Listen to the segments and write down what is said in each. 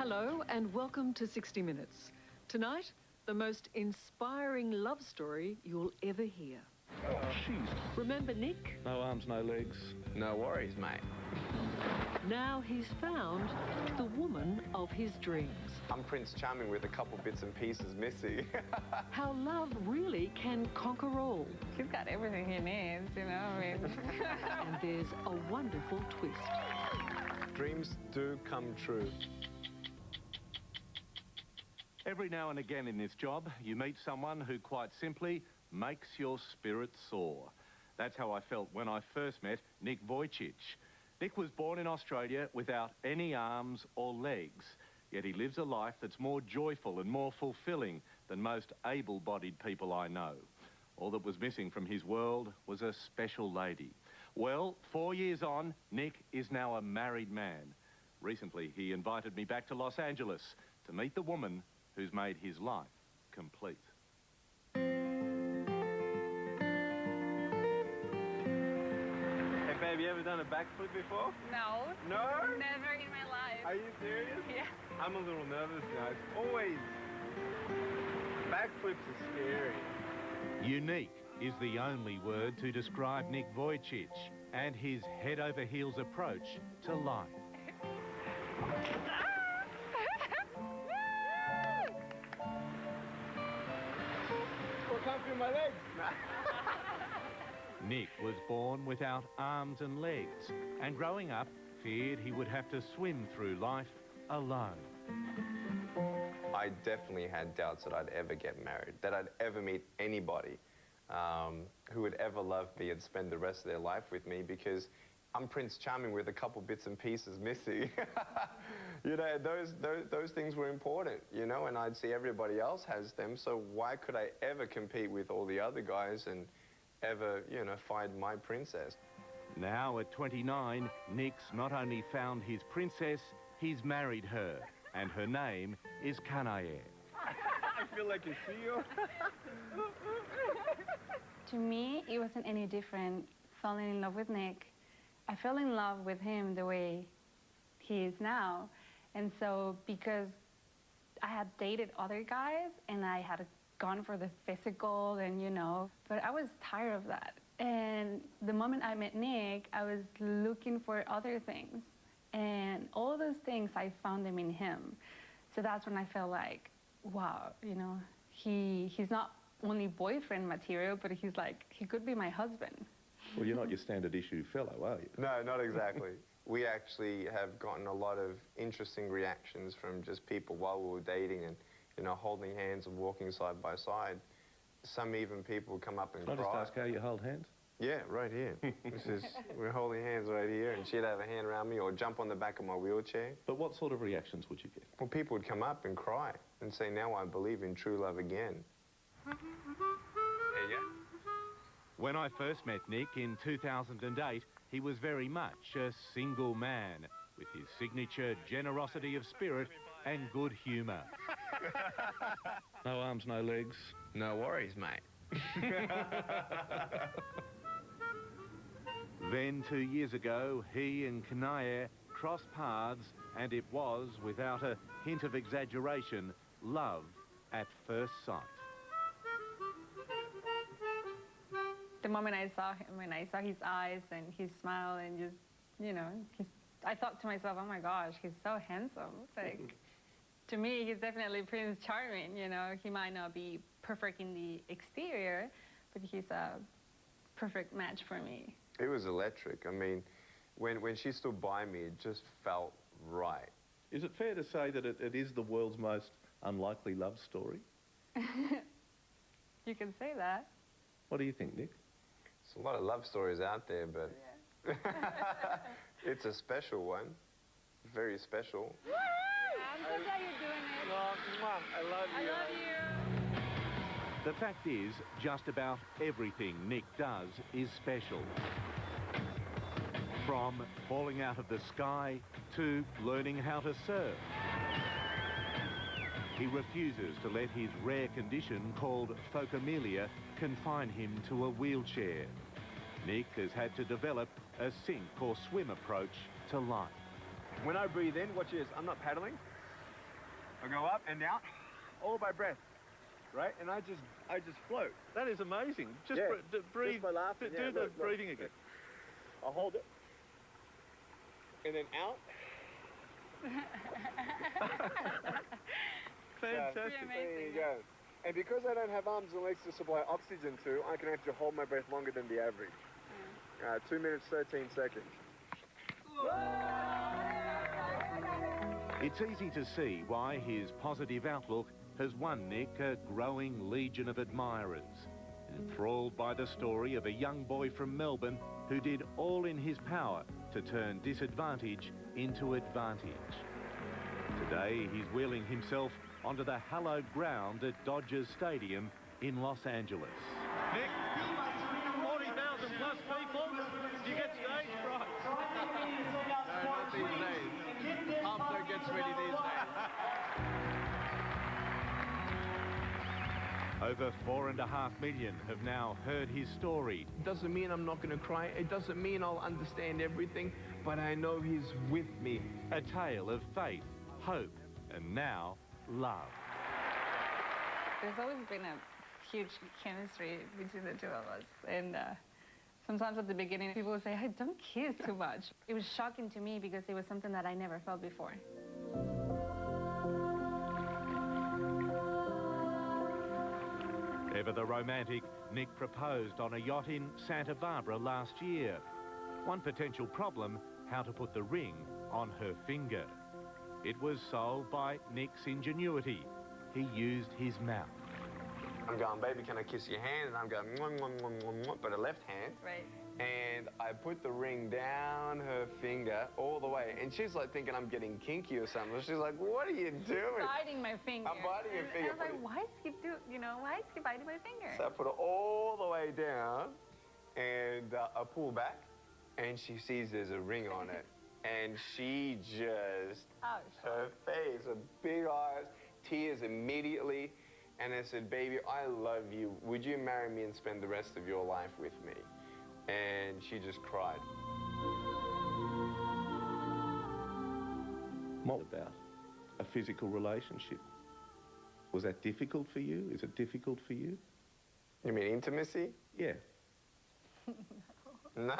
Hello and welcome to 60 Minutes. Tonight, the most inspiring love story you'll ever hear. Oh, jeez. Remember Nick? No arms, no legs. No worries, mate. Now he's found the woman of his dreams. I'm Prince Charming with a couple bits and pieces missing. How love really can conquer all. He's got everything he needs, you know, I mean. And there's a wonderful twist. Dreams do come true. Every now and again in this job, you meet someone who quite simply makes your spirit soar. That's how I felt when I first met Nick Vujicic. Nick was born in Australia without any arms or legs, yet he lives a life that's more joyful and more fulfilling than most able-bodied people I know. All that was missing from his world was a special lady. Well, 4 years on, Nick is now a married man. Recently, he invited me back to Los Angeles to meet the woman who's made his life complete. Hey, babe, you ever done a backflip before? No. No? Never in my life. Are you serious? Yeah. I'm a little nervous now. It's always... Backflips are scary. Unique is the only word to describe Nick Vujicic and his head-over-heels approach to life. I can't feel my legs. Nick was born without arms and legs, and growing up, feared he would have to swim through life alone. I definitely had doubts that I'd ever get married, that I'd ever meet anybody who would ever love me and spend the rest of their life with me, because I'm Prince Charming with a couple bits and pieces missing. You know, those things were important, you know, and I'd see everybody else has them, so why could I ever compete with all the other guys and ever, you know, find my princess? Now at 29, Nick's not only found his princess, he's married her, and her name is Kanae. I feel like a seal. To me, it wasn't any different falling in love with Nick. I fell in love with him the way he is now. And so because I had dated other guys and I had gone for the physical and, you know, but I was tired of that. And the moment I met Nick, I was looking for other things. And all those things, I found them in him. So that's when I felt like, wow, you know, he's not only boyfriend material, but he's like, he could be my husband. Well, you're not your standard issue fellow, are you? No, not exactly. We actually have gotten a lot of interesting reactions from just people while we were dating and, you know, holding hands and walking side by side. Some even people come up and cry. Can I just ask how you hold hands? Yeah, right here. We're holding hands right here, and she'd have a hand around me or jump on the back of my wheelchair. But what sort of reactions would you get? Well, people would come up and cry and say, now I believe in true love again. There you go. When I first met Nick in 2008, he was very much a single man, with his signature generosity of spirit and good humour. No arms, no legs. No worries, mate. Then 2 years ago, he and Kanae crossed paths, and it was, without a hint of exaggeration, love at first sight. The moment I saw him and I saw his eyes and his smile and just, you know, I thought to myself, oh my gosh, he's so handsome. Like, to me, he's definitely Prince Charming, you know. He might not be perfect in the exterior, but he's a perfect match for me. It was electric. I mean, when she stood by me, it just felt right. Is it fair to say that it is the world's most unlikely love story? You can say that. What do you think, Nick? There's a lot of love stories out there, but Yeah. it's a special one. Very special. I'm so glad you're doing it. Oh, Mom, I love you. I love you. The fact is, just about everything Nick does is special. From falling out of the sky to learning how to surf. He refuses to let his rare condition called phocomelia confine him to a wheelchair. Nick has had to develop a sink or swim approach to life. When I breathe in, watch this, I'm not paddling. I go up and down, all by breath, right? And I just float. That is amazing. Just Yeah, breathe. just by laughing. Do Yeah, the look. breathing again. I'll hold it. And then out. Fantastic. There you go. And because I don't have arms and legs to supply oxygen to, I can actually hold my breath longer than the average. 2 minutes, 13 seconds. It's easy to see why his positive outlook has won Nick a growing legion of admirers. Enthralled by the story of a young boy from Melbourne who did all in his power to turn disadvantage into advantage. Today, he's wheeling himself onto the hallowed ground at Dodgers Stadium in Los Angeles. Nick, 40,000 plus people. Do you get stage fright? No, not these days. Pump don't get sweaty these days. Over 4.5 million have now heard his story. It doesn't mean I'm not going to cry. It doesn't mean I'll understand everything, but I know he's with me. A tale of faith, hope, and now love. There's always been a huge chemistry between the two of us. And sometimes at the beginning, people would say, "Hey, don't kiss too much." It was shocking to me because it was something that I never felt before. Ever the romantic, Nick proposed on a yacht in Santa Barbara last year. One potential problem, how to put the ring on her finger. It was solved by Nick's ingenuity. He used his mouth. I'm going, baby, can I kiss your hand? And I'm going, mwah, mwah, mwah, mwah, mwah, but a left hand. Right. And I put the ring down her finger all the way. And she's like thinking I'm getting kinky or something. She's like, what are you doing? Biting my finger. I'm biting your finger. And I was like, why is he why is he biting my finger? So I put it all the way down and I pull back and she sees there's a ring on it. And she just, her face, her big eyes, tears immediately. And I said, baby, I love you. Would you marry me and spend the rest of your life with me? And she just cried. What about a physical relationship? Was that difficult for you? Is it difficult for you? You mean intimacy? Yeah. No,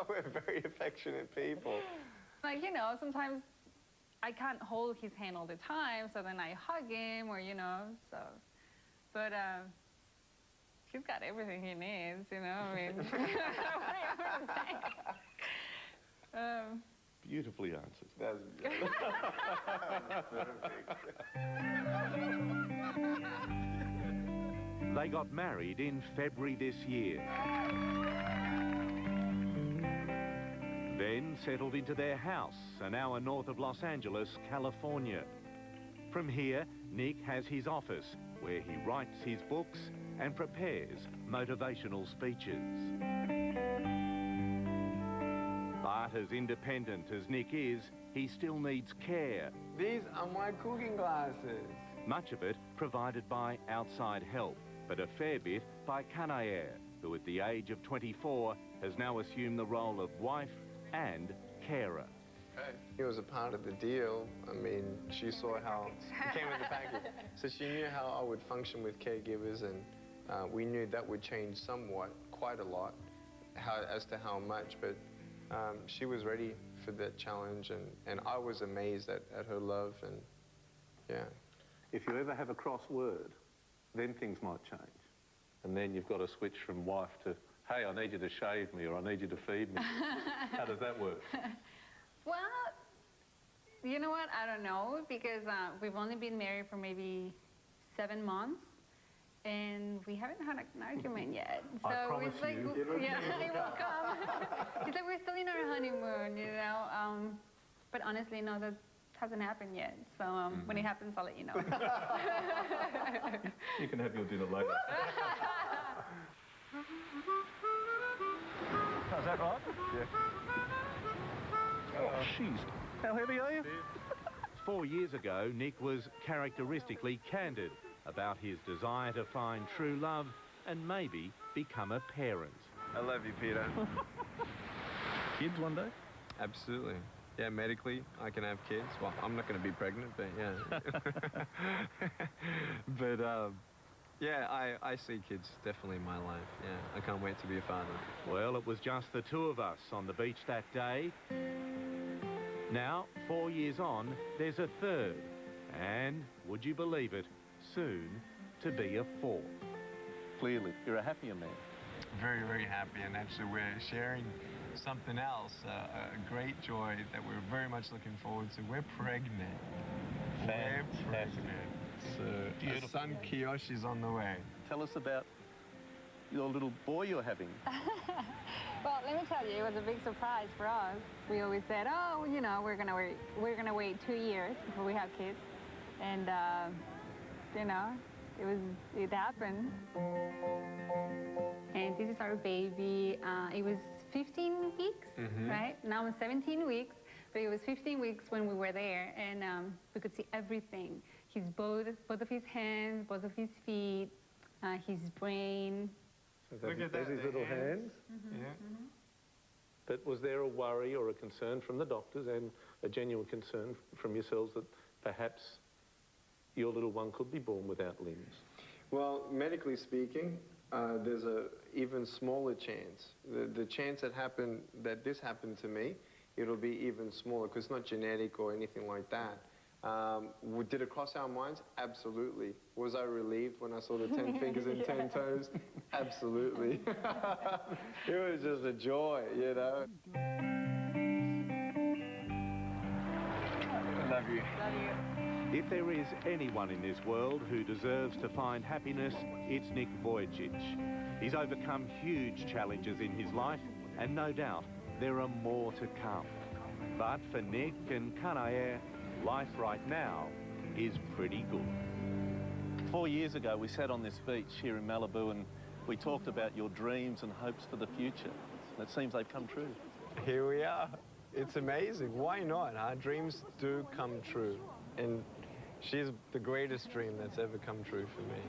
we're very affectionate people. Like, you know, sometimes I can't hold his hand all the time, so then I hug him or, you know, so. But he's got everything he needs, you know, I mean. Beautifully answered. They got married in February this year. Then settled into their house, an hour north of Los Angeles, California. From here, Nick has his office, where he writes his books and prepares motivational speeches. But as independent as Nick is, he still needs care. These are my cooking glasses. Much of it provided by outside help, but a fair bit by Kanaer, who at the age of 24 has now assumed the role of wife and carer. It was a part of the deal. I mean, she saw how it came in the package. So she knew how I would function with caregivers, and we knew that would change somewhat, quite a lot, as to how much, but she was ready for that challenge, and I was amazed at her love, and yeah. If you ever have a cross word, then things might change. And then you've got to switch from wife to, hey, I need you to shave me, or I need you to feed me. How does that work? Well, you know what? I don't know, because we've only been married for maybe 7 months, and we haven't had an argument yet. So I promise it's like, you. yeah, it will come. It's like we're still in our honeymoon, you know. But honestly, no, that hasn't happened yet. So when it happens, I'll let you know. You can have your dinner later. Is that right? Yeah. Oh, jeez. How heavy are you? 4 years ago, Nick was characteristically candid about his desire to find true love and maybe become a parent. I love you, Peter. Kids one day? Absolutely. Yeah, medically, I can have kids. Well, I'm not going to be pregnant, but yeah. But, yeah, I see kids definitely in my life. Yeah, I can't wait to be a father. Well, it was just the two of us on the beach that day. Now, 4 years on, there's a third. And, would you believe it, soon to be a fourth. Clearly, you're a happier man. Very, very happy, and actually we're sharing something else, a great joy that we're very much looking forward to. We're pregnant. Fantastic. We're pregnant. So our son Kiyoshi's on the way. Tell us about your little boy you're having. Well, let me tell you, it was a big surprise for us. We always said, oh, you know, we're gonna wait 2 years before we have kids, and you know, it happened. And this is our baby. It was 15 weeks, right? Now it's 17 weeks, but it was 15 weeks when we were there, and we could see everything. Both of his hands, both of his feet, his brain. So there's his little hands. Yeah. But was there a worry or a concern from the doctors and a genuine concern from yourselves that perhaps your little one could be born without limbs? Well, medically speaking, there's a even smaller chance. The chance that this happened to me, it'll be even smaller because it's not genetic or anything like that. Did it cross our minds? Absolutely. Was I relieved when I saw the 10 fingers and 10 toes? Absolutely. It was just a joy, you know. I love you. Love you. If there is anyone in this world who deserves to find happiness, it's Nick Vujicic. He's overcome huge challenges in his life, and no doubt there are more to come. But for Nick and Kanae, life right now is pretty good. 4 years ago, we sat on this beach here in Malibu and we talked about your dreams and hopes for the future. And it seems they've come true. Here we are. It's amazing. Why not? Our dreams do come true. And she's the greatest dream that's ever come true for me.